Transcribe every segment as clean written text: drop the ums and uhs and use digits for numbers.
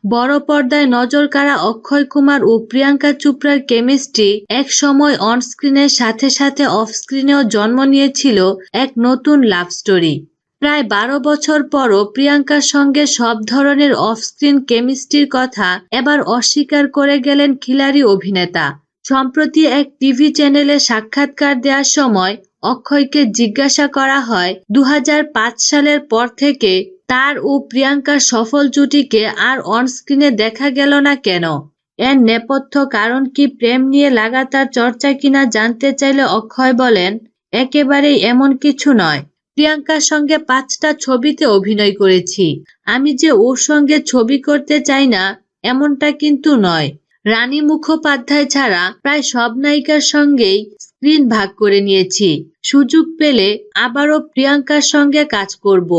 বড় পর্দায় নজর কাড়া অক্ষয় কুমার ও প্রিয়াঙ্কা চোপড়ার কেমিস্ট্রি এক সময় অন স্ক্রিনের সাথে সাথে অফ স্ক্রিনেও জন্ম নিয়েছিল এক নতুন লাভ স্টোরি। প্রায় 12 বছর পরও প্রিয়াঙ্কার সঙ্গে সব ধরনের অফ স্ক্রিন কেমিস্ট্রির কথা এবার অস্বীকার করে গেলেন খিলাড়ি অভিনেতা। সম্প্রতি এক টিভি চ্যানেলে সাক্ষাৎকার দেওয়ার সময় অক্ষয়কে জিজ্ঞাসা করা হয় 2005 সালের পর থেকে তার ও প্রিয়াঙ্কার সফল জুটিকে আর অন স্ক্রিনে দেখা গেল না কেন। এর নেপথ্য কারণ কি, প্রেম নিয়ে লাগাতার চর্চা কিনা জানতে চাইলে অক্ষয় বলেন, একেবারেই এমন কিছু নয়। প্রিয়াঙ্কার সঙ্গে 5টা ছবিতে অভিনয় করেছি। আমি যে ওর সঙ্গে ছবি করতে চাই না এমনটা কিন্তু নয়। রানী মুখোপাধ্যায় ছাড়া প্রায় সব নায়িকার সঙ্গেই স্ক্রিন ভাগ করে নিয়েছি। সুযোগ পেলে আবারও প্রিয়াঙ্কার সঙ্গে কাজ করব।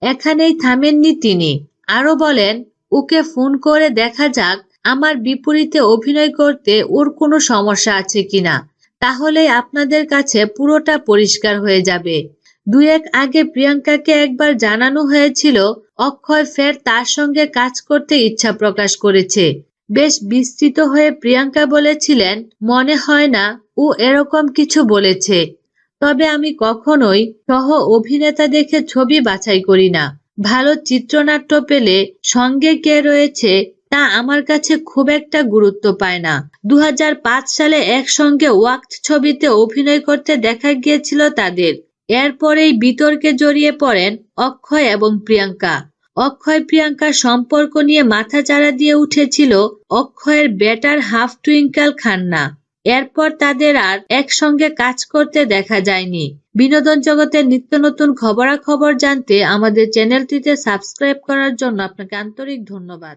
এখানেই থামেননি তিনি। আরো বলেন, ওকে ফোন করে দেখা যাক আমার বিপরীতে অভিনয় করতে ওর কোনো সমস্যা আছে কিনা। তাহলেই আপনাদের কাছে পুরোটা পরিষ্কার হয়ে যাবে। দুয়েক আগে প্রিয়াঙ্কাকে একবার জানানো হয়েছিল অক্ষয় ফের তার সঙ্গে কাজ করতে ইচ্ছা প্রকাশ করেছে। বেশ বিস্তৃত হয়ে প্রিয়াঙ্কা বলেছিলেন, মনে হয় না ও এরকম কিছু বলেছে। তবে আমি কখনোই সহ অভিনেতা দেখে ছবি বাছাই করি না। ভালো চিত্রনাট্য পেলে সঙ্গে কে রয়েছে তা আমার কাছে খুব একটা গুরুত্ব পায় না। 2005 সালে একসঙ্গে ওয়াক্ত ছবিতে অভিনয় করতে দেখা গিয়েছিল তাদের। এরপরেই বিতর্কে জড়িয়ে পড়েন অক্ষয় এবং প্রিয়াঙ্কা। অক্ষয় প্রিয়াঙ্কার সম্পর্ক নিয়ে মাথাচাড়া দিয়ে উঠেছিল অক্ষয়ের বেটার হাফ টুইঙ্কেল খান্না। এরপর তাদের আর একসঙ্গে কাজ করতে দেখা যায়নি। বিনোদন জগতের নিত্য নতুন খবরাখবর জানতে আমাদের চ্যানেলটিতে সাবস্ক্রাইব করার জন্য আপনাকে আন্তরিক ধন্যবাদ।